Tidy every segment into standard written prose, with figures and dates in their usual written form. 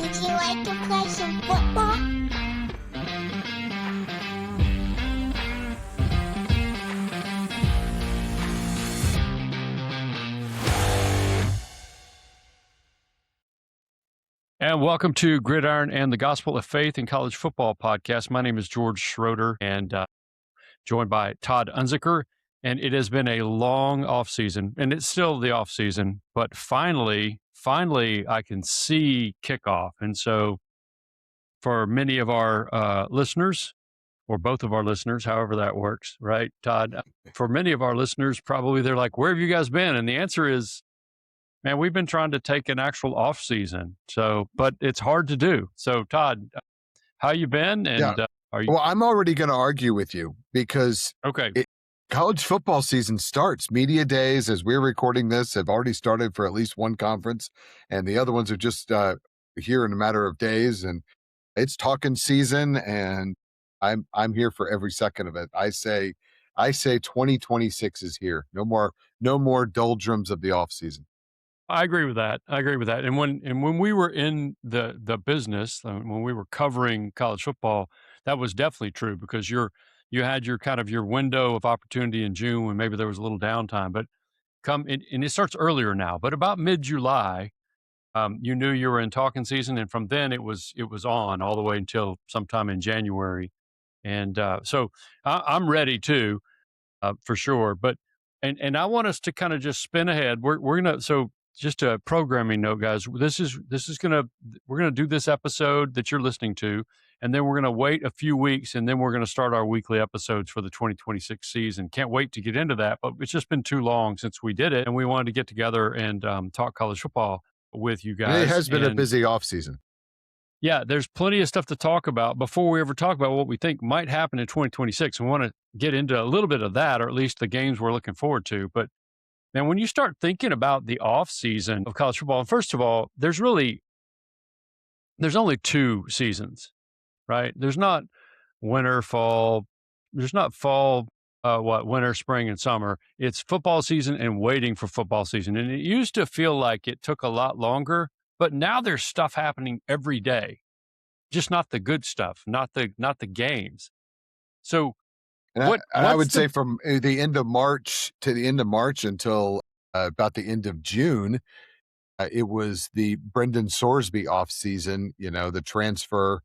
Would you like to play some football? And welcome to Gridiron and the Gospel of Faith in College Football podcast. My name is George Schroeder, and joined by Todd Unzicker. And it has been a long off season, and it's still the off season, but finally, I can see kickoff. And so for many of our listeners, or both of our listeners, however that works, right, Todd? For many of our listeners, probably they're like, where have you guys been? And the answer is, man, we've been trying to take an actual off season. So, but it's hard to do. So Todd, how you been? And are you? Well, I'm already going to argue with you because college football season starts. Media days, as we're recording this, have already started for at least one conference, and the other ones are just here in a matter of days. And it's talking season, and I'm here for every second of it. I say 2026 is here. No more doldrums of the off season. I agree with that. And when we were in the business, when we were covering college football, that was definitely true because you had your kind of your window of opportunity in June when maybe there was a little downtime. But and it starts earlier now. But about mid-July, you knew you were in talking season, and from then it was on all the way until sometime in January. And so I'm ready too, for sure. But and I want us to kind of just spin ahead. We're gonna just a programming note, guys. We're gonna do this episode that you're listening to, and then we're gonna wait a few weeks, and then we're gonna start our weekly episodes for the 2026 season. Can't wait to get into that, but it's just been too long since we did it, and we wanted to get together and talk college football with you guys. It has been a busy off season. Yeah, there's plenty of stuff to talk about before we ever talk about what we think might happen in 2026. We want to get into a little bit of that, or at least the games we're looking forward to, but. Now, when you start thinking about the off season of college football, first of all, there's only 2 seasons, right? There's not winter, fall. There's not fall, winter, spring, and summer. It's football season and waiting for football season. And it used to feel like it took a lot longer, but now there's stuff happening every day, just not the good stuff, not the games. So. I would say from the end of March to the end of March until about the end of June, it was the Brendan Sorsby off season, the transfer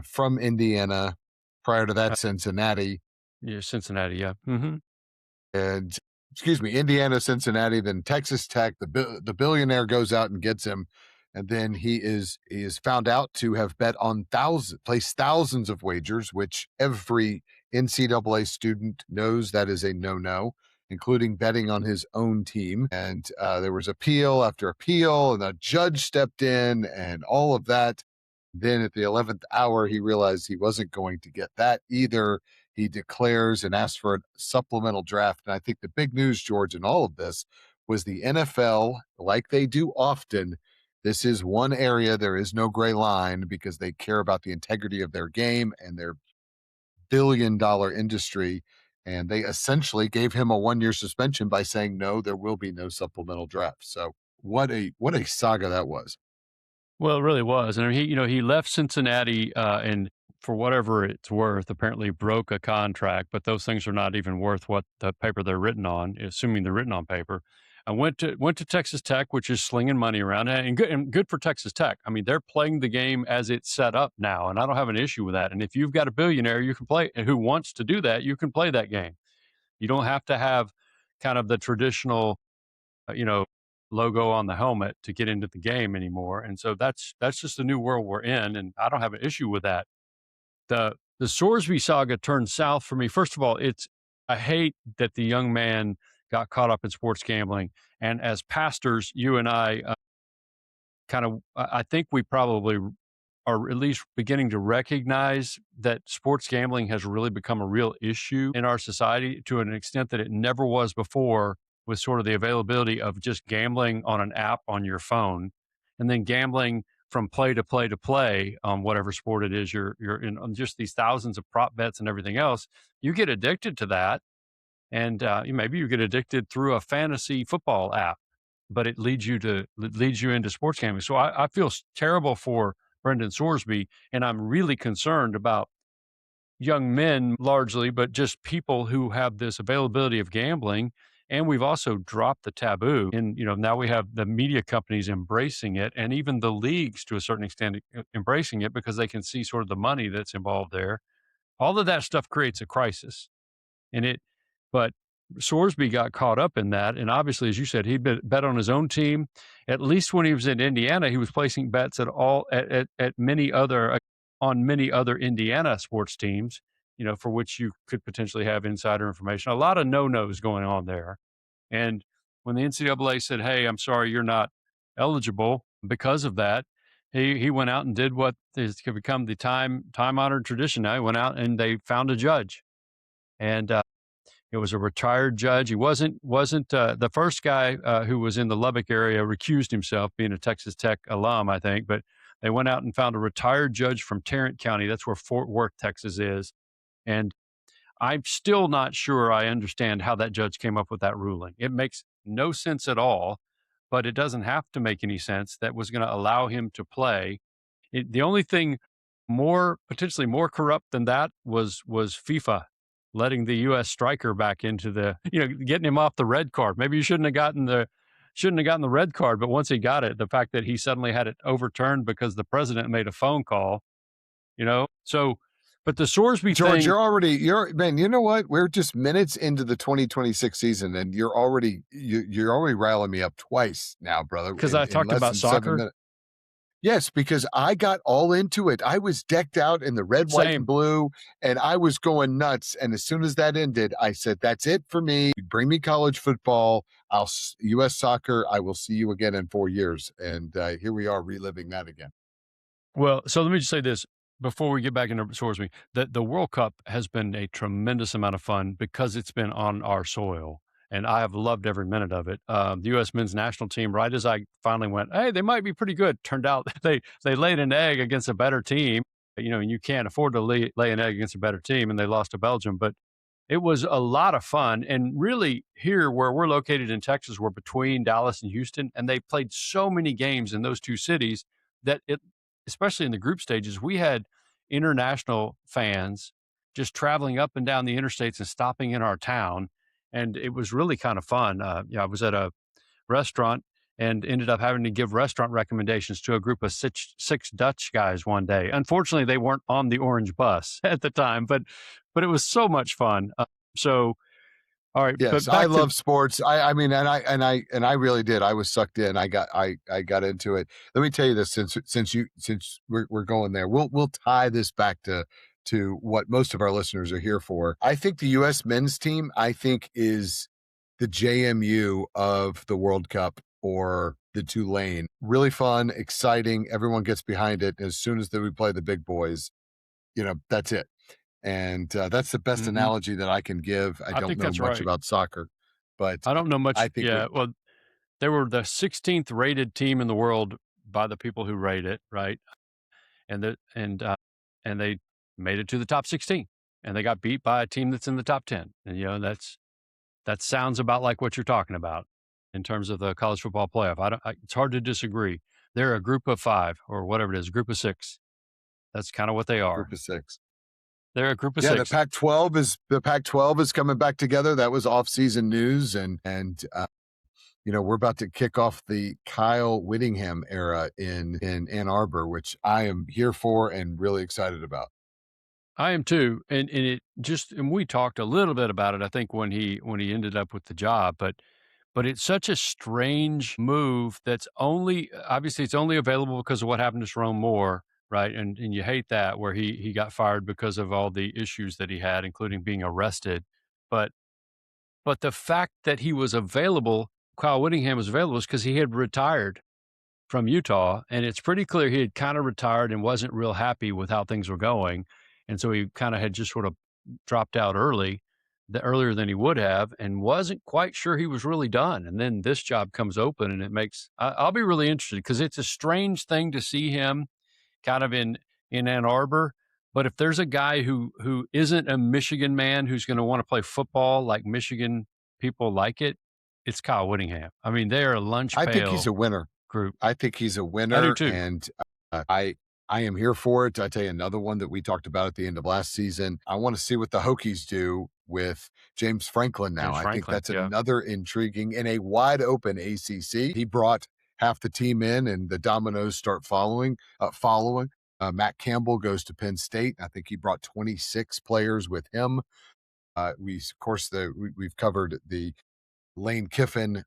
from Indiana. Prior to that, Cincinnati. Yeah, Cincinnati, yeah. Mm-hmm. And, Indiana, Cincinnati, then Texas Tech. The billionaire goes out and gets him. And then he is found out to have bet on placed thousands of wagers, which every NCAA student knows that is a no-no, including betting on his own team. And there was appeal after appeal, and a judge stepped in and all of that. Then at the 11th hour, he realized he wasn't going to get that either. He declares and asks for a supplemental draft. And I think the big news, George, in all of this was the NFL, like they do often, this is one area there is no gray line because they care about the integrity of their game and their billion-dollar industry. And they essentially gave him a 1-year suspension by saying, no, there will be no supplemental draft. So what a saga that was. Well, it really was. And he left Cincinnati and for whatever it's worth, apparently broke a contract, but those things are not even worth what the paper they're written on, assuming they're written on paper. I went to Texas Tech, which is slinging money around, and good for Texas Tech. I mean, they're playing the game as it's set up now, and I don't have an issue with that. And if you've got a billionaire you can play who wants to do that, you can play that game. You don't have to have kind of the traditional, logo on the helmet to get into the game anymore. And so that's just the new world we're in, and I don't have an issue with that. The Sorsby saga turned south for me. First of all, I hate that the young man got caught up in sports gambling. And as pastors, you and I I think we probably are at least beginning to recognize that sports gambling has really become a real issue in our society to an extent that it never was before, with sort of the availability of just gambling on an app on your phone and then gambling from play to play to play on whatever sport it is you're in, on just these thousands of prop bets and everything else. You get addicted to that. And maybe you get addicted through a fantasy football app. but it leads you into sports gambling. So I feel terrible for Brendan Sorsby, and I'm really concerned about young men largely, but just people who have this availability of gambling. And we've also dropped the taboo. And, now we have the media companies embracing it, and even the leagues to a certain extent embracing it because they can see sort of the money that's involved there. All of that stuff creates a crisis. But Sorsby got caught up in that. And obviously, as you said, he'd bet on his own team. At least when he was in Indiana, he was placing bets at many other on many other Indiana sports teams, for which you could potentially have insider information. A lot of no-nos going on there. And when the NCAA said, "Hey, I'm sorry, you're not eligible because of that," he went out and did what has become the time-honored tradition. Now he went out and they found a judge, and it was a retired judge. He wasn't the first guy who was in the Lubbock area recused himself, being a Texas Tech alum, I think. But they went out and found a retired judge from Tarrant County. That's where Fort Worth, Texas is. And I'm still not sure I understand how that judge came up with that ruling. It makes no sense at all, but it doesn't have to make any sense. That was going to allow him to play. The only thing potentially more corrupt than that was FIFA letting the U.S. striker back into getting him off the red card. Maybe you shouldn't have gotten the red card, but once he got it, the fact that he suddenly had it overturned because the president made a phone call, So, but the Sorsby George, thing, man, you know what? We're just minutes into the 2026 season, and you're already riling me up twice now, brother. because I talked about soccer. Yes, because I got all into it. I was decked out in the red, white, and blue, and I was going nuts. And as soon as that ended, I said, "That's it for me. Bring me college football. U.S. soccer. I will see you again in 4 years." And here we are reliving that again. Well, so let me just say this before we get back into Sorsby. The World Cup has been a tremendous amount of fun because it's been on our soil. And I have loved every minute of it. The U.S. men's national team, right as I finally went, hey, they might be pretty good, turned out they laid an egg against a better team, and you can't afford to lay an egg against a better team, and they lost to Belgium. But it was a lot of fun. And really, here where we're located in Texas, we're between Dallas and Houston, and they played so many games in those two cities that especially in the group stages, we had international fans just traveling up and down the interstates and stopping in our town. And it was really kind of fun. I was at a restaurant and ended up having to give restaurant recommendations to a group of six Dutch guys one day. Unfortunately, they weren't on the orange bus at the time, but it was so much fun. All right. Yes, I love sports. I mean, and I really did. I was sucked in. I got into it. Let me tell you this, since we're going there, we'll tie this back to what most of our listeners are here for. I think the U.S. men's team, is the JMU of the World Cup, or the Tulane. Really fun, exciting. Everyone gets behind it. As soon as we play the big boys, that's it. And that's the best analogy that I can give. I don't know much about soccer, but I don't know much. I think well, they were the 16th rated team in the world by the people who rate it, right? And they made it to the top 16, and they got beat by a team that's in the top 10. And that sounds about like what you're talking about in terms of the college football playoff. It's hard to disagree. They're a group of 5 or whatever it is, group of 6. That's kind of what they are. Group of 6. They're a group of 6. Yeah, the Pac-12 is coming back together. That was off-season news, and we're about to kick off the Kyle Whittingham era in Ann Arbor, which I am here for and really excited about. I am too, and we talked a little bit about it, I think, when he ended up with the job, but it's such a strange move that's obviously it's only available because of what happened to Sharon Moore, right? And you hate that, where he got fired because of all the issues that he had, including being arrested. But the fact that he was available, Kyle Whittingham was available, is because he had retired from Utah, and it's pretty clear he had kind of retired and wasn't real happy with how things were going. And so he kind of had just sort of dropped out earlier than he would have, and wasn't quite sure he was really done. And then this job comes open, and I'll be really interested, because it's a strange thing to see him kind of in Ann Arbor. But if there's a guy who isn't a Michigan man who's going to want to play football like Michigan people like it, it's Kyle Whittingham. I mean, they are a lunch I think he's pail a winner. group. I think he's a I do winner, too. and I am here for it. I tell you another one that we talked about at the end of last season. I want to see what the Hokies do with James Franklin now. James I think Franklin, that's yeah. another intriguing in a wide open ACC. He brought half the team in, and the dominoes start following. Matt Campbell goes to Penn State. I think he brought 26 players with him. We've covered the Lane Kiffin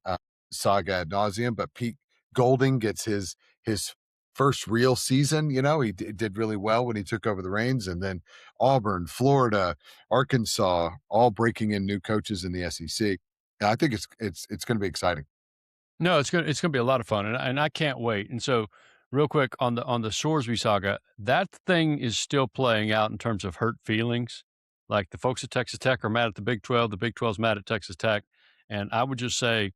saga ad nauseum, but Pete Golding gets his first real season. You know, he did really well when he took over the reins, and then Auburn, Florida, Arkansas, all breaking in new coaches in the SEC. And I think it's going to be exciting. No, it's gonna be a lot of fun, and I can't wait. And so, real quick on the Sorsby saga, that thing is still playing out in terms of hurt feelings. Like the folks at Texas Tech are mad at the Big 12, the Big 12's mad at Texas Tech, and I would just say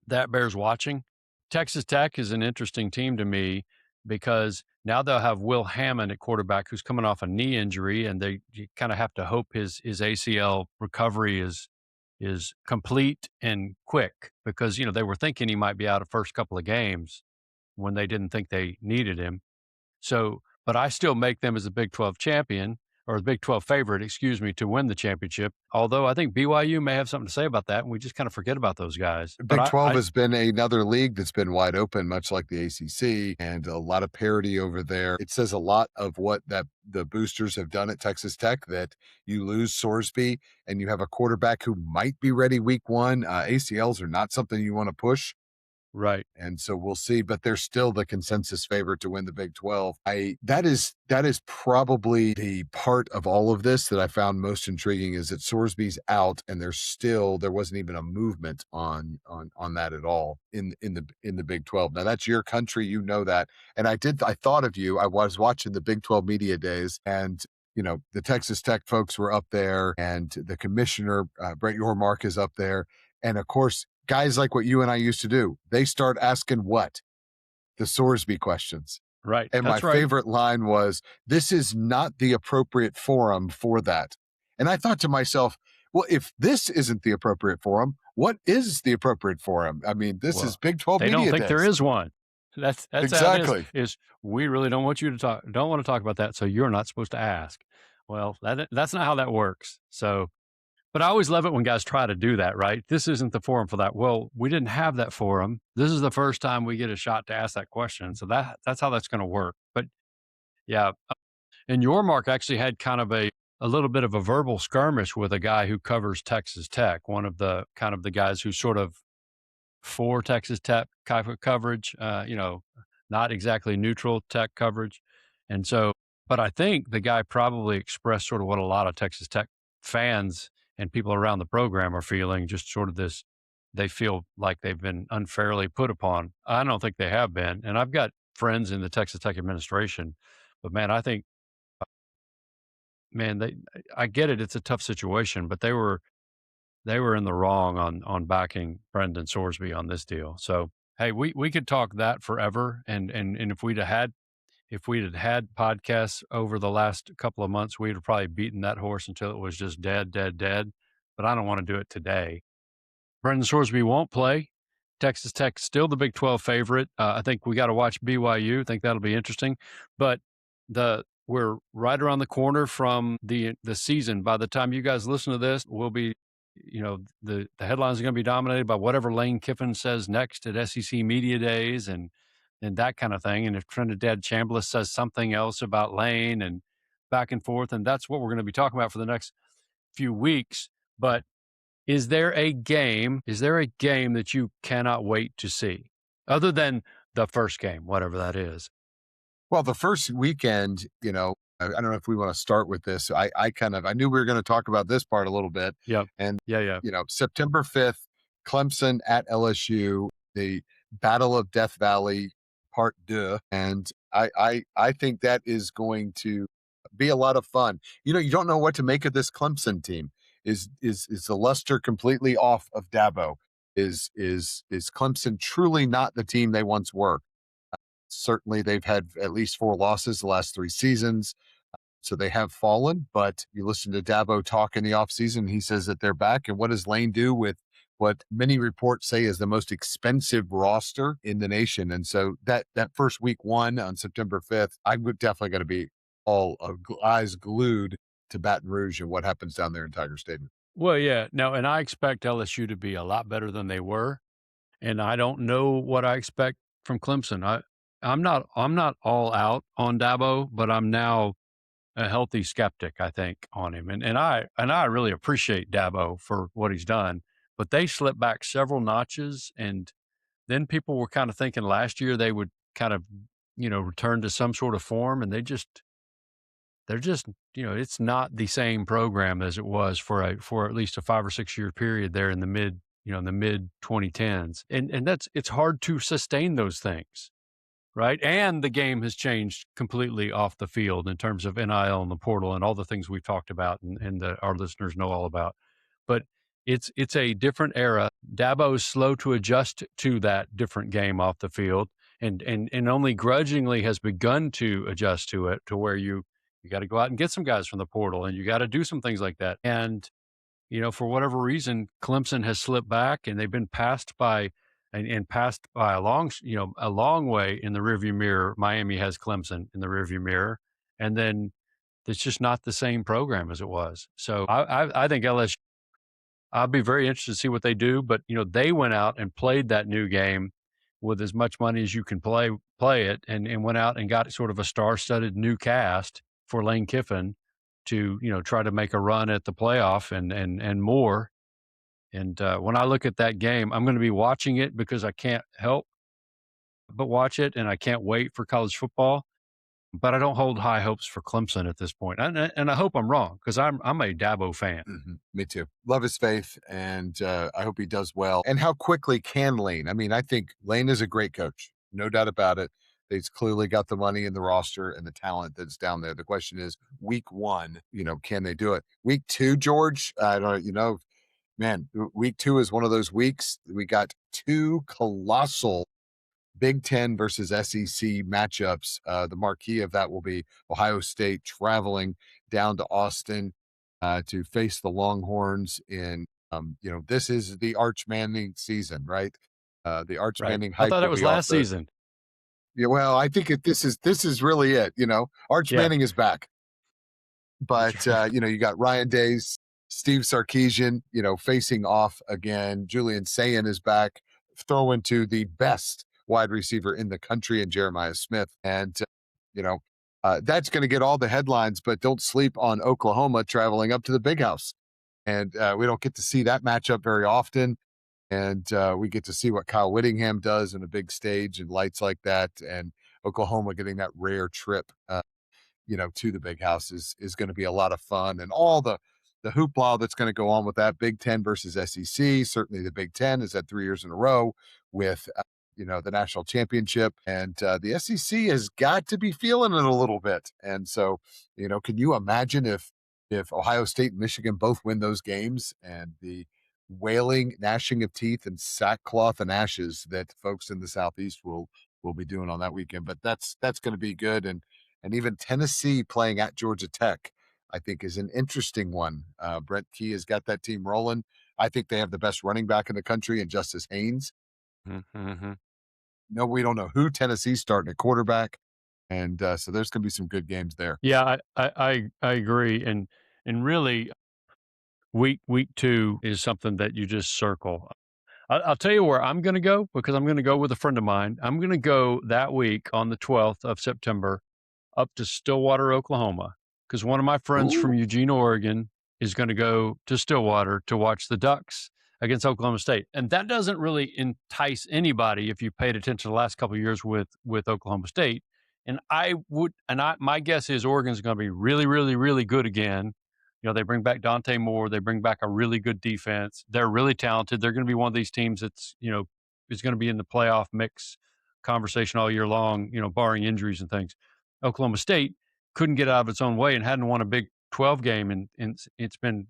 that bears watching. Texas Tech is an interesting team to me because now they'll have Will Hammond at quarterback, who's coming off a knee injury, and you kind of have to hope his ACL recovery is complete and quick, because they were thinking he might be out of first couple of games when they didn't think they needed him. So, but I still make them as a Big 12 champion, or the Big 12 favorite, excuse me, to win the championship. Although I think BYU may have something to say about that, and we just kind of forget about those guys. But Big 12 has been another league that's been wide open, much like the ACC, and a lot of parity over there. It says a lot of what the boosters have done at Texas Tech, that you lose Sorsby and you have a quarterback who might be ready week one. ACLs are not something you want to push. Right. And so we'll see, but they're still the consensus favorite to win the Big 12. That is probably the part of all of this that I found most intriguing, is that Sorsby's out, and there wasn't even a movement on that at all in the Big 12. Now that's your country, you know that. And I thought of you. I was watching the Big 12 media days, and the Texas Tech folks were up there, and the commissioner, Brent Yormark, is up there. And of course, guys like what you and I used to do, they start asking the Sorsby questions. Right. And my favorite line was, "This is not the appropriate forum for that." And I thought to myself, well, if this isn't the appropriate forum, what is the appropriate forum? I mean, this is Big 12 media days. They don't think there is one. That's exactly. How it is we really don't want you to talk. Don't want to talk about that, so you're not supposed to ask. Well, that's not how that works. So. But I always love it when guys try to do that, right? This isn't the forum for that. Well, we didn't have that forum. This is the first time we get a shot to ask that question. So that's how that's going to work. But yeah, and Yormark actually had kind of a little bit of a verbal skirmish with a guy who covers Texas Tech, one of the kind of the guys who's sort of for Texas Tech type of coverage, not exactly neutral Tech coverage. And so, but I think the guy probably expressed sort of what a lot of Texas Tech fans and people around the program are feeling, just sort of this, they feel like they've been unfairly put upon. I don't think they have been. And I've got friends in the Texas Tech administration, but man, I think, I get it. It's a tough situation, but they were in the wrong on backing Brendan Sorsby on this deal. So, hey, we could talk that forever. And if we'd had podcasts over the last couple of months, we'd have probably beaten that horse until it was just dead. But I don't want to do it today. Brendan Sorsby won't play. Texas Tech still the Big 12 favorite. I think we got to watch BYU. I think that'll be interesting. But we're right around the corner from the season. By the time you guys listen to this, we'll be, the headlines are going to be dominated by whatever Lane Kiffin says next at SEC Media Days and that kind of thing. And if Trinidad Chambliss says something else about Lane, and back and forth, and that's what we're going to be talking about for the next few weeks. But is there a game that you cannot wait to see, other than the first game, whatever that is? Well, the first weekend, I don't know if we want to start with this. I knew we were going to talk about this part a little bit. Yeah. And yeah. September 5th, Clemson at LSU, the Battle of Death Valley Part 2. And I think that is going to be a lot of fun. You don't know what to make of this Clemson team. Is the luster completely off of Dabo? Is Clemson truly not the team they once were? Certainly, they've had at least 4 losses the last 3 seasons. So they have fallen, but you listen to Dabo talk in the offseason, he says that they're back. And what does Lane do with what many reports say is the most expensive roster in the nation. And so that first week one on September 5th, I'm definitely going to be all eyes glued to Baton Rouge and what happens down there in Tiger Stadium. Well, yeah. No, and I expect LSU to be a lot better than they were. And I don't know what I expect from Clemson. I'm not all out on Dabo, but I'm now a healthy skeptic, I think, on him. And I really appreciate Dabo for what he's done. But they slipped back several notches, and then people were kind of thinking last year they would kind of, return to some sort of form, and they're just, it's not the same program as it was for at least a 5 or 6 year period there in the mid 2010s. And it's hard to sustain those things, right? And the game has changed completely off the field in terms of NIL and the portal and all the things we've talked about and that our listeners know all about. But it's a different era. Dabo is slow to adjust to that different game off the field, and only grudgingly has begun to adjust to it, to where you got to go out and get some guys from the portal, and you got to do some things like that. And for whatever reason, Clemson has slipped back, and they've been passed by a long way in the rearview mirror. Miami has Clemson in the rearview mirror, and then it's just not the same program as it was. So I think LSU. I'll be very interested to see what they do, but they went out and played that new game with as much money as you can play it, and went out and got sort of a star-studded new cast for Lane Kiffin to try to make a run at the playoff and more. And when I look at that game, I'm going to be watching it because I can't help but watch it, and I can't wait for college football. But I don't hold high hopes for Clemson at this point, and I hope I'm wrong, because I'm a Dabo fan. Mm-hmm. Me too. Love his faith, and I hope he does well. And how quickly can Lane? I mean, I think Lane is a great coach, no doubt about it. He's clearly got the money in the roster and the talent that's down there. The question is, week one, can they do it? Week two, George, I don't, man, week two is one of those weeks. We got two colossal Big Ten versus SEC matchups. The marquee of that will be Ohio State traveling down to Austin to face the Longhorns in, this is the Arch Manning season, right? The Arch Manning hype. I thought it was last season. Yeah, well, I think this is really it. Arch Manning is back, but you got Ryan Days, Steve Sarkisian, facing off again. Julian Sayin is back, throwing to the best wide receiver in the country in Jeremiah Smith. And, that's going to get all the headlines, but don't sleep on Oklahoma traveling up to the Big House. And we don't get to see that matchup very often. And we get to see what Kyle Whittingham does in a big stage and lights like that. And Oklahoma getting that rare trip, to the Big House is going to be a lot of fun. And all the hoopla that's going to go on with that. Big Ten versus SEC. Certainly the Big Ten is at 3 years in a row with the national championship, and the SEC has got to be feeling it a little bit. And so, can you imagine if Ohio State and Michigan both win those games, and the wailing, gnashing of teeth, and sackcloth and ashes that folks in the Southeast will be doing on that weekend? But that's going to be good. And even Tennessee playing at Georgia Tech, I think, is an interesting one. Brent Key has got that team rolling. I think they have the best running back in the country in Justice Haynes. Mm-hmm. No, we don't know who Tennessee's starting at quarterback, and so there's going to be some good games there. Yeah, I agree, and really, week two is something that you just circle. I'll tell you where I'm going to go, because I'm going to go with a friend of mine. I'm going to go that week on the 12th of September up to Stillwater, Oklahoma, because one of my friends from Eugene, Oregon, is going to go to Stillwater to watch the Ducks against Oklahoma State. And that doesn't really entice anybody if you paid attention the last couple of years with Oklahoma State. And my guess is Oregon's going to be really, really, really good again. They bring back Dante Moore. They bring back a really good defense. They're really talented. They're going to be one of these teams that's, is going to be in the playoff mix conversation all year long, barring injuries and things. Oklahoma State couldn't get out of its own way and hadn't won a Big 12 game. And it's been,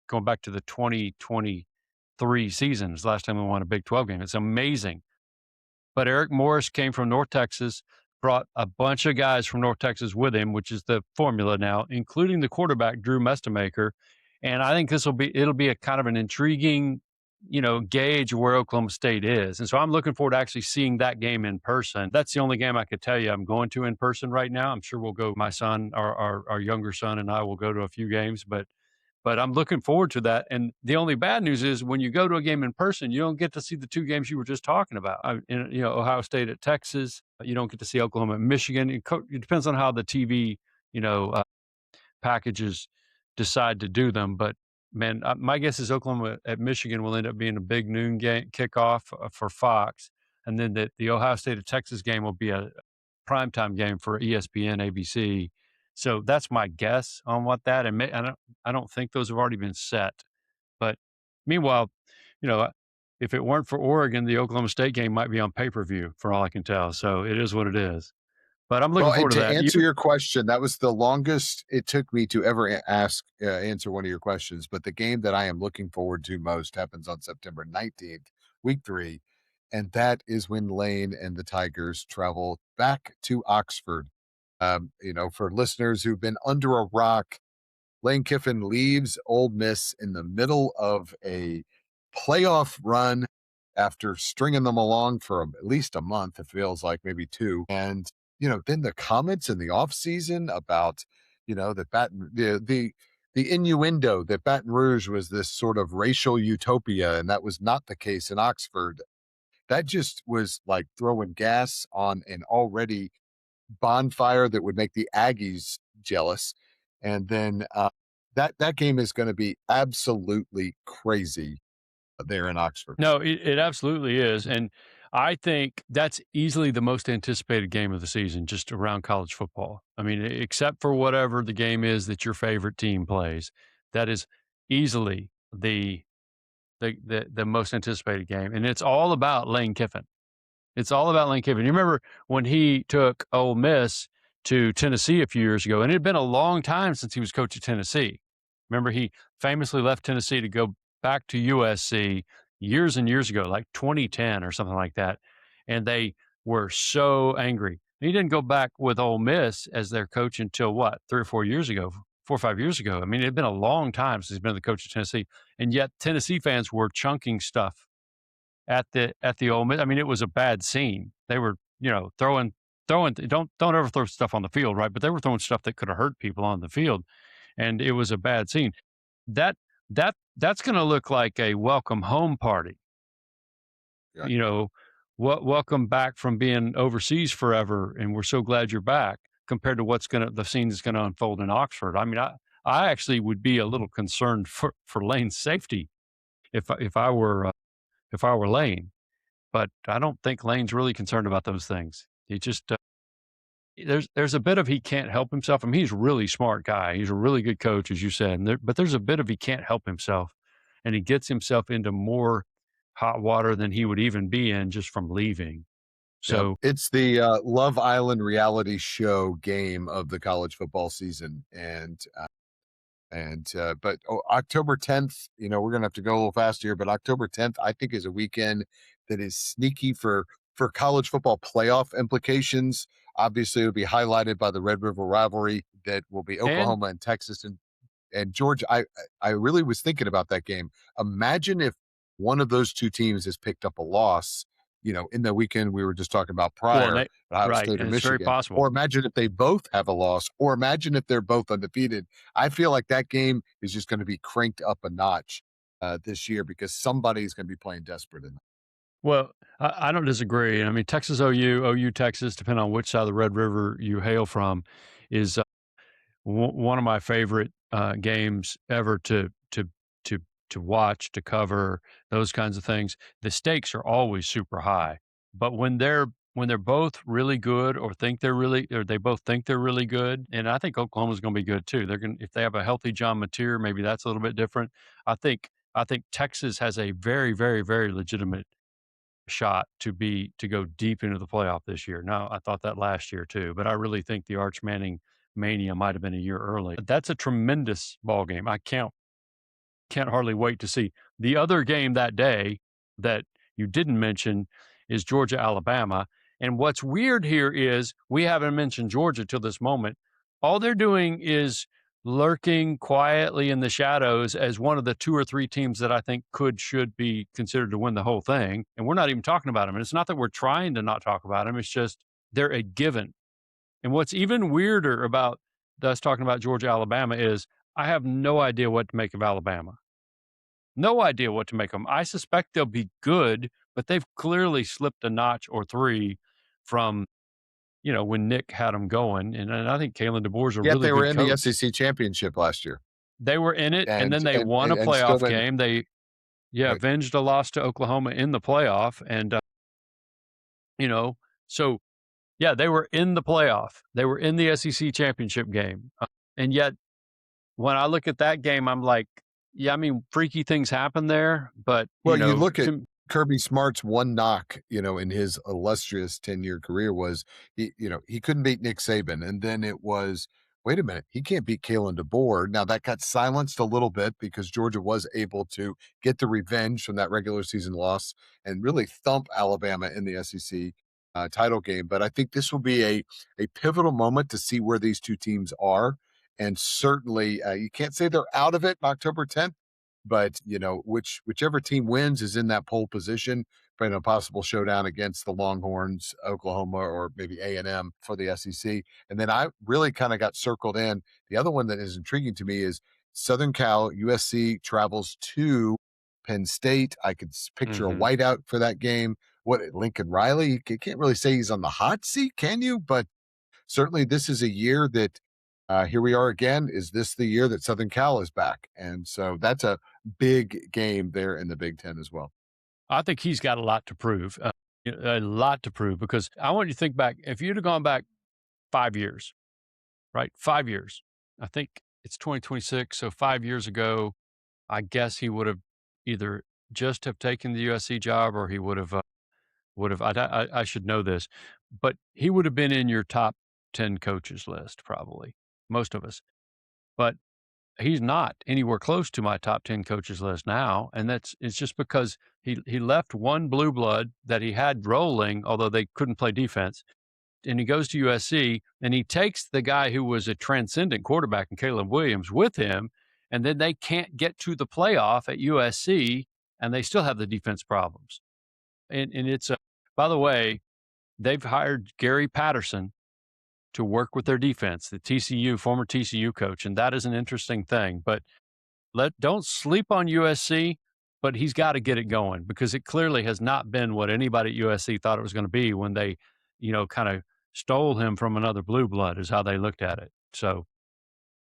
going back to the 2023 seasons, last time we won a Big 12 game. It's amazing. But Eric Morris came from North Texas, brought a bunch of guys from North Texas with him, which is the formula now, including the quarterback, Drew Mestemaker. And I think it'll be a kind of an intriguing gauge where Oklahoma State is. And so I'm looking forward to actually seeing that game in person. That's the only game I could tell you I'm going to in person right now. I'm sure we'll go, my son, our younger son and I will go to a few games, but I'm looking forward to that. And the only bad news is when you go to a game in person, you don't get to see the two games you were just talking about. Ohio State at Texas. You don't get to see Oklahoma at Michigan. It depends on how the TV, packages decide to do them. But man, my guess is Oklahoma at Michigan will end up being a big noon game kickoff for Fox, and then the Ohio State at Texas game will be a primetime game for ESPN, ABC. So that's my guess on what that. And I don't think those have already been set. But meanwhile, if it weren't for Oregon, the Oklahoma State game might be on pay-per-view for all I can tell. So it is what it is. But I'm looking forward to that. Answer your question, that was the longest it took me to ever answer one of your questions. But the game that I am looking forward to most happens on September 19th, week 3. And that is when Lane and the Tigers travel back to Oxford. For listeners who've been under a rock, Lane Kiffin leaves Ole Miss in the middle of a playoff run after stringing them along for at least a month. It feels like maybe 2. And then the comments in the offseason about, the innuendo that Baton Rouge was this sort of racial utopia, and that was not the case in Oxford. That just was like throwing gas on an already bonfire that would make the Aggies jealous. And then that game is going to be absolutely crazy there in Oxford. No, it absolutely is. And I think that's easily the most anticipated game of the season, just around college football. I mean, except for whatever the game is that your favorite team plays, that is easily the most anticipated game. And it's all about Lane Kiffin. It's all about Lane Kiffin. You remember when he took Ole Miss to Tennessee a few years ago, and it had been a long time since he was coach at Tennessee. Remember, he famously left Tennessee to go back to USC years and years ago, like 2010 or something like that. And they were so angry. He didn't go back with Ole Miss as their coach until 3 or 4 years ago, 4 or 5 years ago. I mean, it had been a long time since he's been the coach of Tennessee. And yet Tennessee fans were chunking stuff at the Ole Miss. I mean, it was a bad scene. They were, throwing. Don't ever throw stuff on the field, right? But they were throwing stuff that could have hurt people on the field, and it was a bad scene. That's going to look like a welcome home party. Yeah. Welcome back from being overseas forever, and we're so glad you're back. Compared to the scene that's going to unfold in Oxford. I mean, I actually would be a little concerned for Lane's safety if I were Lane, but I don't think Lane's really concerned about those things. He just there's a bit of he can't help himself. I mean, he's a really smart guy. He's a really good coach, as you said. But there's a bit of he can't help himself, and he gets himself into more hot water than he would even be in just from leaving. So it's the Love Island reality show game of the college football season, but October 10th, we're going to have to go a little fast here, but October 10th, I think, is a weekend that is sneaky for college football playoff implications. Obviously, it'll be highlighted by the Red River rivalry that will be Oklahoma and Texas and Georgia. I really was thinking about that game. Imagine if one of those two teams has picked up a loss, in the weekend we were just talking about prior, Ohio State or Michigan. It's very possible. Or imagine if they both have a loss, or imagine if they're both undefeated. I feel like that game is just going to be cranked up a notch this year because somebody's going to be playing desperate in it. Well, I don't disagree. I mean, Texas OU Texas, depending on which side of the Red River you hail from, is one of my favorite games ever to watch, to cover, those kinds of things. The stakes are always super high, but when they're both really good, or they both think they're really good, and I think Oklahoma's going to be good too. If they have a healthy John Mateer, maybe that's a little bit different. I think Texas has a very, very, very legitimate shot to go deep into the playoff this year. Now, I thought that last year too, but I really think the Arch Manning mania might have been a year early. That's a tremendous ball game. I can't hardly wait to see. The other game that day that you didn't mention is Georgia, Alabama. And what's weird here is we haven't mentioned Georgia till this moment. All they're doing is lurking quietly in the shadows as one of the 2 or 3 teams that I think should be considered to win the whole thing, and we're not even talking about them. And it's not that we're trying to not talk about them, it's just they're a given. And what's even weirder about us talking about Georgia, Alabama is I have no idea what to make of Alabama. No idea what to make of them. I suspect they'll be good, but they've clearly slipped a notch or 3 from, when Nick had them going. And I think Kalen DeBoer's a Yet really they were good in the coach. SEC championship last year, They were in it, and and then they won a still playoff didn't. game. They Right. avenged a loss to Oklahoma in the playoff, and, so, yeah, they were in the playoff. They were in the SEC championship game, and yet when I look at that game, I'm like, yeah, I mean, freaky things happen there, but, Well, you look at to Kirby Smart's one knock, in his illustrious 10-year career was he couldn't beat Nick Saban. And then it was, wait a minute, he can't beat Kalen DeBoer. Now that got silenced a little bit because Georgia was able to get the revenge from that regular season loss and really thump Alabama in the SEC title game. But I think this will be a pivotal moment to see where these two teams are. And certainly you can't say they're out of it on October 10th. But whichever team wins is in that pole position for a possible showdown against the Longhorns, Oklahoma, or maybe A&M for the SEC. And then I really kind of got circled in. The other one that is intriguing to me is Southern Cal. USC travels to Penn State. I could picture a Mhm. whiteout for that game. What, Lincoln Riley? You can't really say he's on the hot seat, can you? But certainly this is a year that here we are again. Is this the year that Southern Cal is back? And so that's a big game there in the Big Ten as well. I think he's got a lot to prove, a lot to prove, because I want you to think back. If you'd have gone back 5 years, right? 5 years. I think it's 2026, so 5 years ago, I guess he would have either just have taken the USC job, or he would have. I should know this, but he would have been in your top 10 coaches list, probably, most of us. But he's not anywhere close to my top 10 coaches list now, and it's just because he left one blue blood that he had rolling, although they couldn't play defense, and he goes to USC, and he takes the guy who was a transcendent quarterback in Caleb Williams with him, and then they can't get to the playoff at USC, and they still have the defense problems. And it's a by the way, they've hired Gary Patterson to work with their defense, the former TCU coach, and that is an interesting thing. But don't sleep on USC, but he's got to get it going, because it clearly has not been what anybody at USC thought it was going to be when they, kind of stole him from another blue blood, is how they looked at it. So,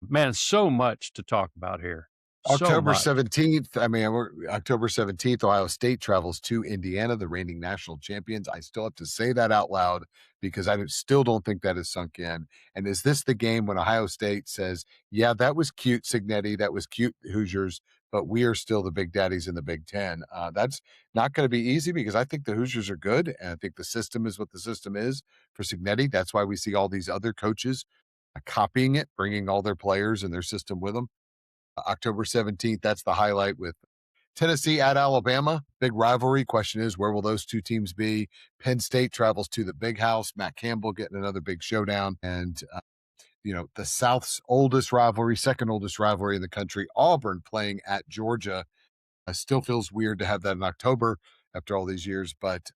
man, so much to talk about here. So October much. 17th. I mean, October 17th, Ohio State travels to Indiana, the reigning national champions. I still have to say that out loud because still don't think that is sunk in. And is this the game when Ohio State says, yeah, that was cute, Signetti, that was cute, Hoosiers, but we are still the big daddies in the Big Ten? That's not going to be easy because I think the Hoosiers are good. And I think the system is what the system is for Signetti. That's why we see all these other coaches copying it, bringing all their players and their system with them. October 17th, that's the highlight with Tennessee at Alabama. Big rivalry. Question is, where will those two teams be? Penn State travels to the Big House. Matt Campbell getting another big showdown. And, the South's oldest rivalry, second oldest rivalry in the country, Auburn playing at Georgia. Still feels weird to have that in October after all these years, but,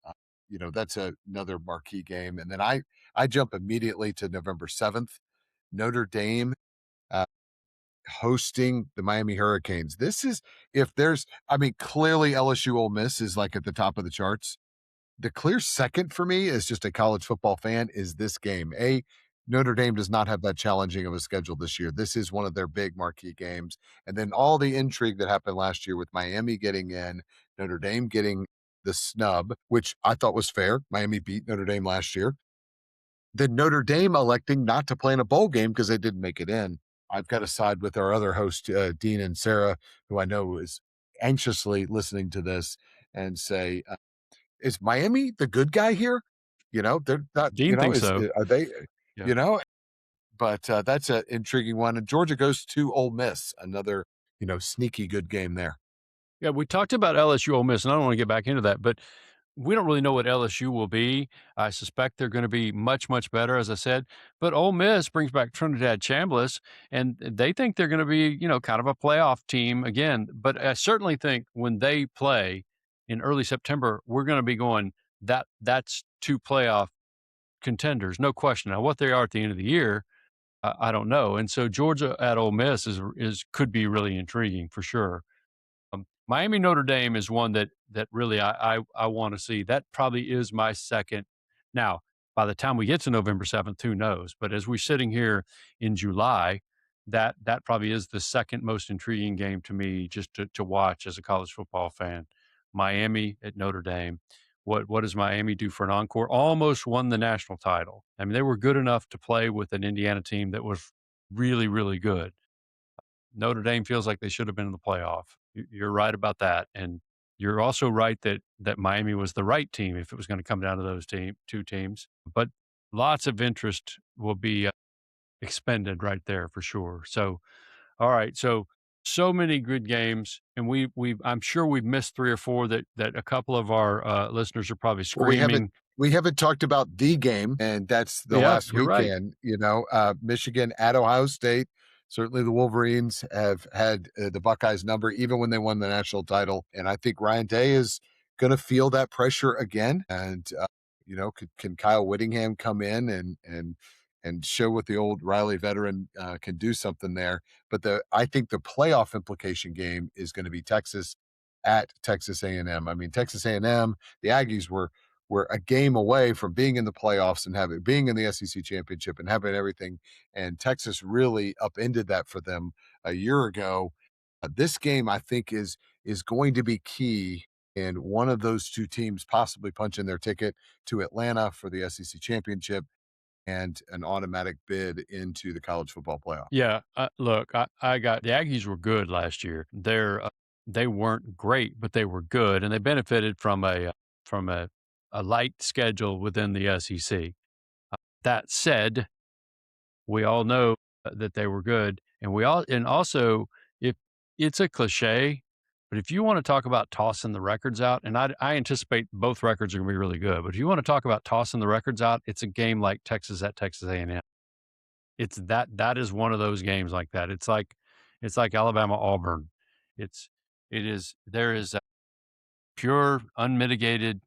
that's another marquee game. And then I jump immediately to November 7th, Notre Dame hosting the Miami Hurricanes. This is, clearly LSU Ole Miss is like at the top of the charts. The clear second for me as just a college football fan is this game. Notre Dame does not have that challenging of a schedule this year. This is one of their big marquee games. And then all the intrigue that happened last year with Miami getting in, Notre Dame getting the snub, which I thought was fair. Miami beat Notre Dame last year. Then Notre Dame electing not to play in a bowl game because they didn't make it in. I've got to side with our other host, Dean and Sarah, who I know is anxiously listening to this, and say, is Miami the good guy here? They're not, Dean thinks so. are they, Yeah. but that's an intriguing one. And Georgia goes to Ole Miss, another, sneaky good game there. Yeah, we talked about LSU Ole Miss, and I don't want to get back into that, but we don't really know what LSU will be. I suspect they're going to be much, much better, as I said. But Ole Miss brings back Trinidad Chambliss, and they think they're going to be, kind of a playoff team again. But I certainly think when they play in early September, we're going to be going that's two playoff contenders, no question. Now, what they are at the end of the year, I don't know. And so Georgia at Ole Miss is could be really intriguing for sure. Miami Notre Dame is one that really I want to see. That probably is my second. Now, by the time we get to November 7th, who knows? But as we're sitting here in July, that probably is the second most intriguing game to me just to watch as a college football fan. Miami at Notre Dame. What does Miami do for an encore? Almost won the national title. I mean, they were good enough to play with an Indiana team that was really, really good. Notre Dame feels like they should have been in the playoff. You're right about that, and you're also right that Miami was the right team if it was going to come down to those two teams. But lots of interest will be expended right there for sure. So, all right, so many good games, and I'm sure we've missed 3 or 4 that a couple of our listeners are probably Well, screaming. we haven't talked about the game, and that's the Yeah, last you're right. weekend. Michigan at Ohio State. Certainly, the Wolverines have had the Buckeyes number even when they won the national title, and I think Ryan Day is going to feel that pressure again. And can Kyle Whittingham come in and show what the old Riley veteran can do something there? But I think the playoff implication game is going to be Texas at Texas A&M. I mean, Texas A&M, the Aggies were a game away from being in the playoffs and being in the SEC championship and having everything. And Texas really upended that for them a year ago. This game, I think, is going to be key in one of those two teams possibly punching their ticket to Atlanta for the SEC championship and an automatic bid into the college football playoff. Yeah, look, I got the Aggies were good last year. They weren't great, but they were good, and they benefited from a light schedule within the SEC. That said, we all know that they were good, and also if it's a cliche, but if you want to talk about tossing the records out, and I anticipate both records are going to be really good, but if you want to talk about tossing the records out, it's a game like Texas at Texas A&M. It's that is one of those games like that. It's like Alabama Auburn. There is a pure unmitigated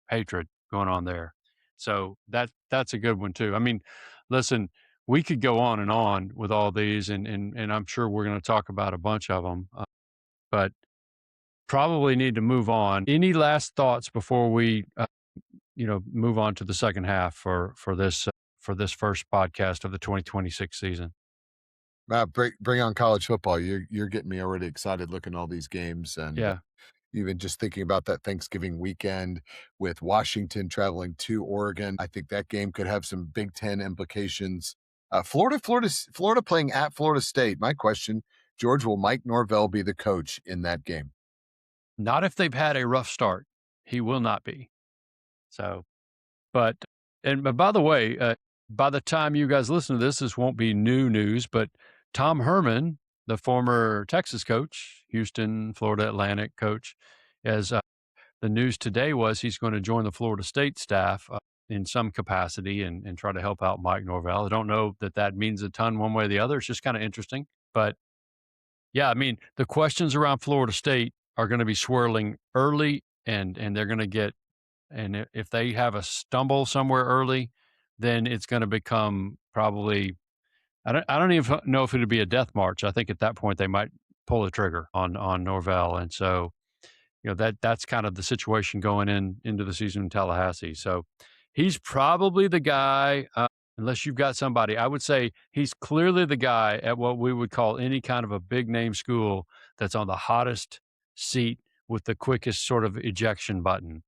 hatred going on there. So that's a good one too. I mean, listen, we could go on with all these, and I'm sure we're going to talk about a bunch of them, but probably need to move on. Any last thoughts before we, move on to the second half for this first podcast of the 2026 season? Bring on college football. You're getting me already excited looking at all these games, and Yeah. even just thinking about that Thanksgiving weekend with Washington traveling to Oregon. I think that game could have some Big Ten implications. Florida playing at Florida State. My question, George, will Mike Norvell be the coach in that game? Not if they've had a rough start. He will not be. So, but by the way, by the time you guys listen to this won't be new news, but Tom Herman, the former Texas coach, Houston, Florida Atlantic coach, as the news today was he's going to join the Florida State staff in some capacity and try to help out Mike Norvell. I don't know that means a ton one way or the other. It's just kind of interesting. But yeah, I mean, the questions around Florida State are going to be swirling early, and they're going to get, and if they have a stumble somewhere early, then it's going to become probably, I don't even know if it'd be a death march. I think at that point they might pull the trigger on Norvell. And so, that's kind of the situation going into the season in Tallahassee. So he's probably the guy, unless you've got somebody, I would say he's clearly the guy at what we would call any kind of a big name school that's on the hottest seat with the quickest sort of ejection button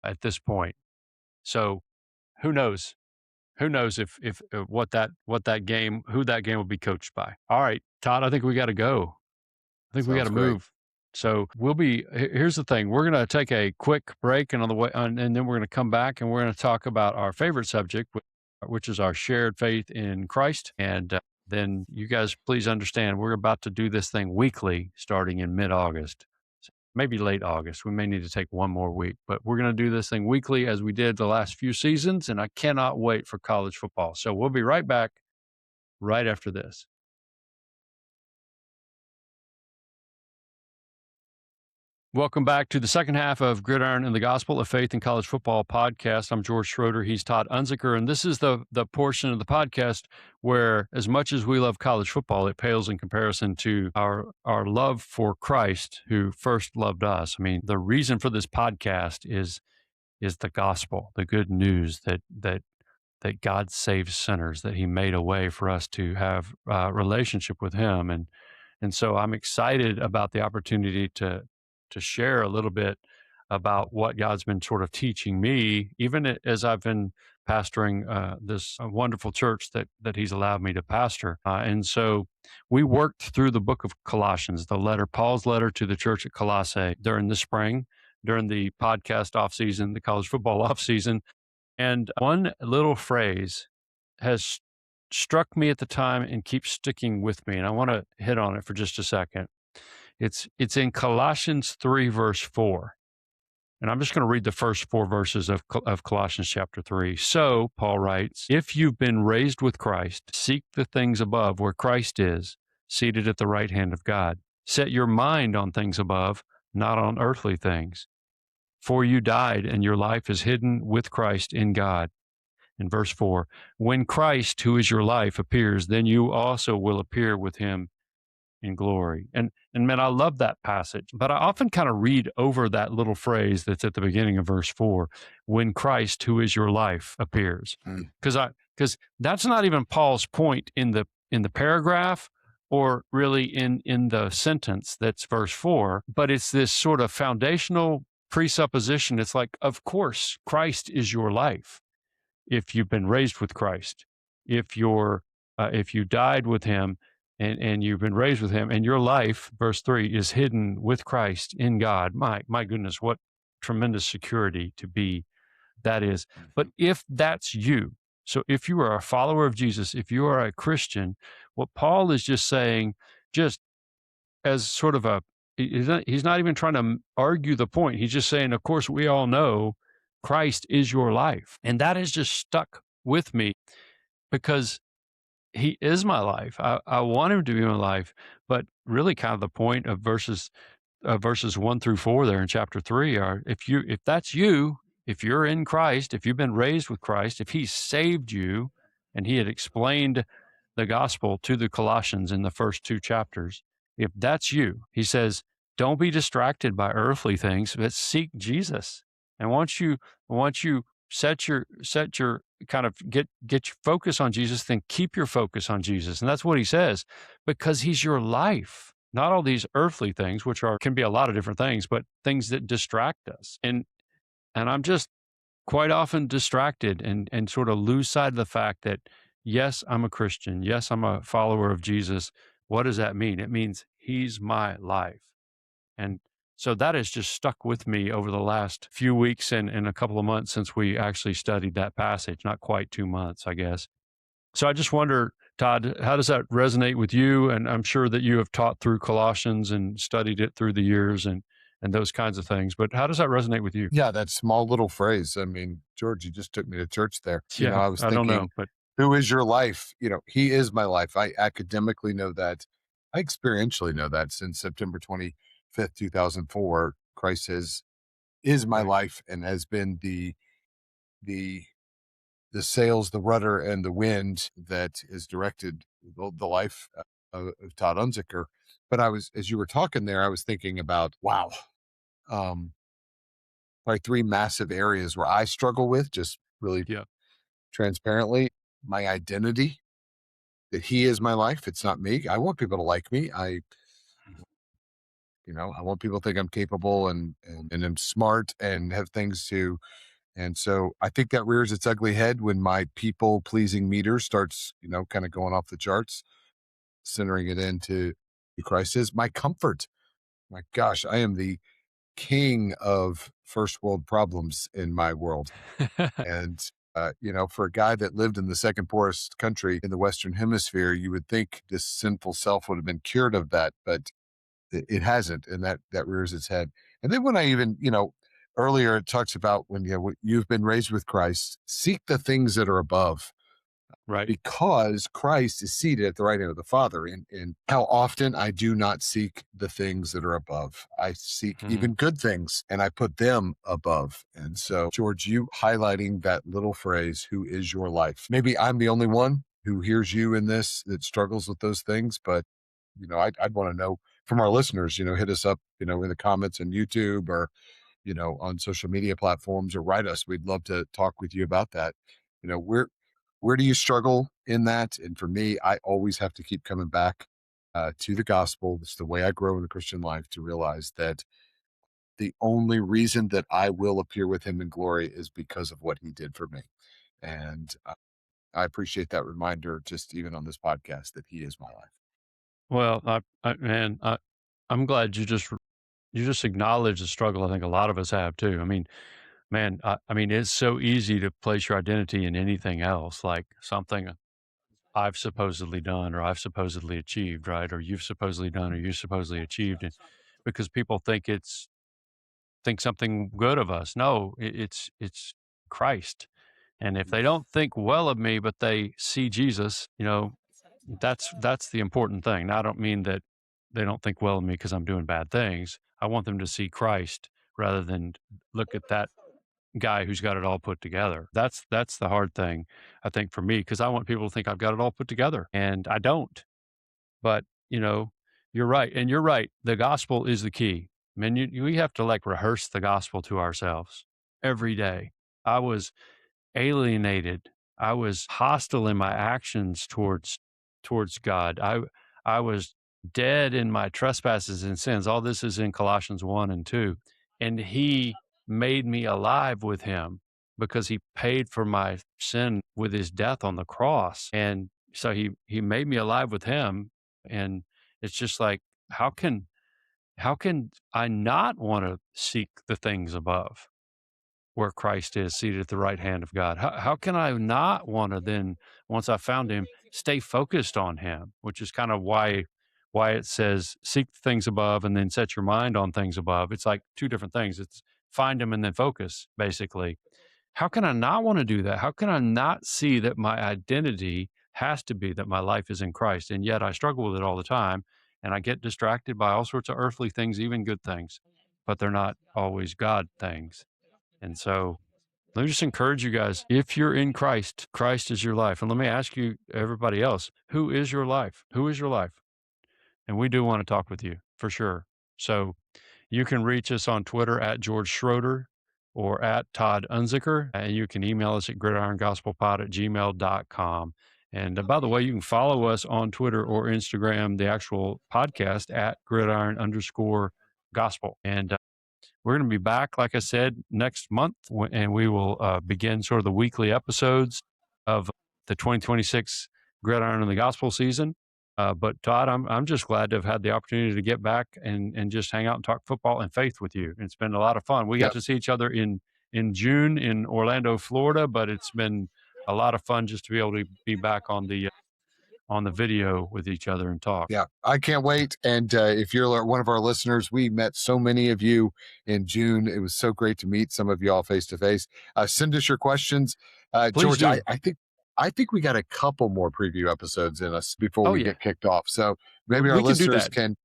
at this point. So who knows? Who knows if who that game will be coached by. All right, Todd, I think we got to go. I think we got to move. So here's the thing. We're going to take a quick break, and and then we're going to come back and we're going to talk about our favorite subject, which is our shared faith in Christ. And then you guys please understand, we're about to do this thing weekly starting in mid-August. maybe late August. We may need to take one more week, but we're going to do this thing weekly as we did the last few seasons, and I cannot wait for college football. So we'll be right back right after this. Welcome back to the second half of Gridiron and the Gospel of Faith in College Football podcast. I'm George Schroeder. He's Todd Unzicker. And this is the portion of the podcast where, as much as we love college football, it pales in comparison to our love for Christ, who first loved us. I mean, the reason for this podcast is the gospel, the good news that God saves sinners, that he made a way for us to have a relationship with him. And so I'm excited about the opportunity to share a little bit about what God's been sort of teaching me, even as I've been pastoring this wonderful church that he's allowed me to pastor. And so we worked through the book of Colossians, Paul's letter to the church at Colossae during the spring, during the podcast offseason, the college football offseason. And one little phrase has struck me at the time and keeps sticking with me. And I want to hit on it for just a second. It's in Colossians 3, verse 4. And I'm just going to read the first 4 verses of Colossians chapter 3. So, Paul writes, if you've been raised with Christ, seek the things above where Christ is, seated at the right hand of God. Set your mind on things above, not on earthly things. For you died, and your life is hidden with Christ in God. In verse 4, when Christ, who is your life, appears, then you also will appear with him in glory. And man, I love that passage, but I often kind of read over that little phrase that's at the beginning of verse 4, when Christ, who is your life, appears. Because that's not even Paul's point in the paragraph, or really in the sentence that's verse 4, but it's this sort of foundational presupposition. It's like, of course, Christ is your life. If you've been raised with Christ, if you died with him, and you've been raised with him, and your life, verse 3, is hidden with Christ in God. My goodness, what tremendous security to be that is. But if that's you, so if you are a follower of Jesus, if you are a Christian, what Paul is just saying, just as sort of he's not even trying to argue the point. He's just saying, of course, we all know Christ is your life. And that has just stuck with me because he is my life. I want him to be my life, but really kind of the point of verses 1 through 4 there in chapter 3 are, if that's you, if you're in Christ, if you've been raised with Christ, if he saved you, and he had explained the gospel to the Colossians in the first 2 chapters, if that's you, he says, don't be distracted by earthly things, but seek Jesus. And once you set your kind of get your focus on Jesus, then keep your focus on Jesus. And that's what he says, because he's your life, not all these earthly things, which can be a lot of different things, but things that distract us. And I'm just quite often distracted and sort of lose sight of the fact that, yes, I'm a Christian. Yes, I'm a follower of Jesus. What does that mean? It means he's my life. And so that has just stuck with me over the last few weeks and a couple of months since we actually studied that passage, not quite 2 months, I guess. So I just wonder, Todd, how does that resonate with you? And I'm sure that you have taught through Colossians and studied it through the years and those kinds of things. But how does that resonate with you? Yeah, that small little phrase. I mean, George, you just took me to church there. Yeah, I was thinking, don't know, but who is your life? He is my life. I academically know that. I experientially know that since September 25th, 2004, Christ is my life and has been the sails, the rudder, and the wind that has directed the life of Todd Unzicker. But as you were talking there, I was thinking about, wow, probably 3 massive areas where I struggle with, just really transparently, my identity, that he is my life. It's not me. I want people to like me. I want people to think I'm capable and I'm smart and have things to. And so I think that rears its ugly head when my people pleasing meter starts, kind of going off the charts, centering it into who Christ is. My comfort. My gosh, I am the king of first world problems in my world. And, for a guy that lived in the second poorest country in the Western Hemisphere, you would think this sinful self would have been cured of that. But it hasn't, and that rears its head. And then when I even, earlier it talks about when you've been raised with Christ, seek the things that are above, Right. because Christ is seated at the right hand of the Father. And how often I do not seek the things that are above. I seek even good things and I put them above. And so, George, you highlighting that little phrase, who is your life? Maybe I'm the only one who hears you in this that struggles with those things, but I'd want to know from our listeners, hit us up, in the comments on YouTube or, on social media platforms, or write us. We'd love to talk with you about that. Where do you struggle in that? And for me, I always have to keep coming back to the gospel. It's the way I grow in the Christian life, to realize that the only reason that I will appear with him in glory is because of what he did for me. And I appreciate that reminder, just even on this podcast, that he is my life. Well, I'm glad you just acknowledge the struggle. I think a lot of us have too. I mean, man, I mean, it's so easy to place your identity in anything else, like something I've supposedly done or I've supposedly achieved, right? Or you've supposedly done or you supposedly achieved, and because people think something good of us. No, it's Christ. And if they don't think well of me, but they see Jesus, that's the important thing. Now, I don't mean that they don't think well of me because I'm doing bad things. I want them to see Christ rather than look at that guy who's got it all put together. That's the hard thing, I think, for me, because I want people to think I've got it all put together, and I don't. But you're right, and you're right. The gospel is the key. I mean, we have to like rehearse the gospel to ourselves every day. I was alienated. I was hostile in my actions towards God. I was dead in my trespasses and sins. All this is in Colossians 1 and 2. And he made me alive with him because he paid for my sin with his death on the cross. And so he made me alive with him. And it's just like, how can I not want to seek the things above, where Christ is seated at the right hand of God? How can I not want to then, once I found him, stay focused on him, which is kind of why it says seek the things above and then set your mind on things above. It's like two different things. It's find him and then focus, basically. How can I not want to do that? How can I not see that my identity has to be that my life is in Christ? And yet I struggle with it all the time. And I get distracted by all sorts of earthly things, even good things, but they're not always God things. And so let me just encourage you guys, if you're in Christ, Christ is your life. And let me ask you, everybody else, who is your life? Who is your life? And we do want to talk with you for sure. So you can reach us on Twitter at George Schroeder or at Todd Unzicker. And you can email us at gridirongospelpod@gmail.com. And by the way, you can follow us on Twitter or Instagram, the actual podcast at gridiron_gospel. And we're going to be back, like I said, next month, and we will begin sort of the weekly episodes of the 2026 Gridiron and the Gospel season. But Todd, I'm just glad to have had the opportunity to get back and just hang out and talk football and faith with you. It's been a lot of fun. We got to see each other in June in Orlando, Florida, but it's been a lot of fun just to be able to be back on the video with each other and talk. Yeah, I can't wait. And if you're one of our listeners, we met so many of you in June. It was so great to meet some of you all face to face. Send us your questions. George, do. I think we got a couple more preview episodes in us before we get kicked off. So maybe our We can do listeners that. can,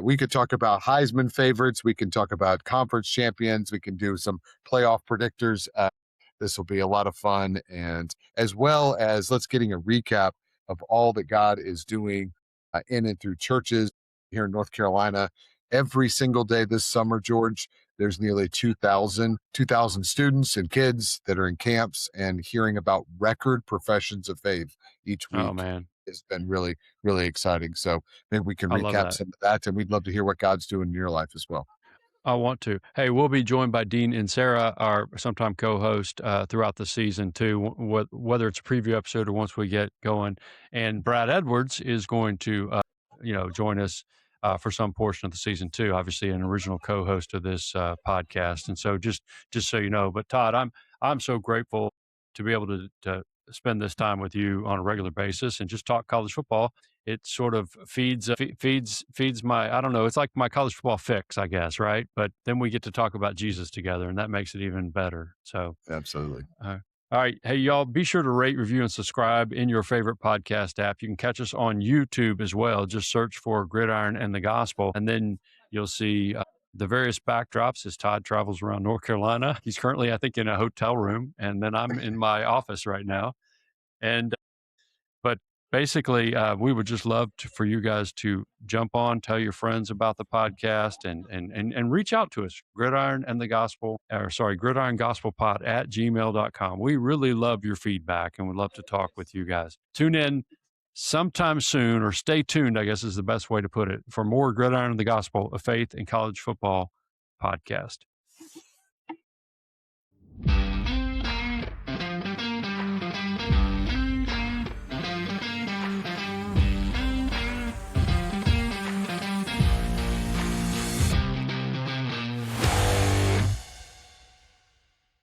we could talk about Heisman favorites. We can talk about conference champions. We can do some playoff predictors. This will be a lot of fun. And as well as let's getting a recap of all that God is doing in and through churches here in North Carolina. Every single day this summer, George, there's nearly 2,000 students and kids that are in camps and hearing about record professions of faith each week. Oh, man. It's been really, really exciting. So maybe we can I love recap that. some of that, and we'd love to hear what God's doing in your life as well. I want to. Hey, we'll be joined by Dean and Sarah, our sometime co-host, throughout the season too, whether it's a preview episode or once we get going. And Brad Edwards is going to, join us for some portion of the season too. Obviously, an original co-host of this podcast. And so, just so you know. But Todd, I'm so grateful to be able to spend this time with you on a regular basis and just talk college football. It sort of feeds my, I don't know, it's like my college football fix, I guess, right? But then we get to talk about Jesus together, and that makes it even better. So Absolutely. all right. Hey, y'all, be sure to rate, review, and subscribe in your favorite podcast app. You can catch us on YouTube as well. Just search for Gridiron and the Gospel, and then you'll see the various backdrops as Todd travels around North Carolina. He's currently, I think, in a hotel room, and then I'm in my office right now. But basically, we would just love for you guys to jump on, tell your friends about the podcast, and reach out to us. Gridiron Gospel Pod at gmail.com. We really love your feedback and would love to talk with you guys. Tune in sometime soon, or stay tuned, I guess is the best way to put it, for more Gridiron and the Gospel, a faith and college football podcast.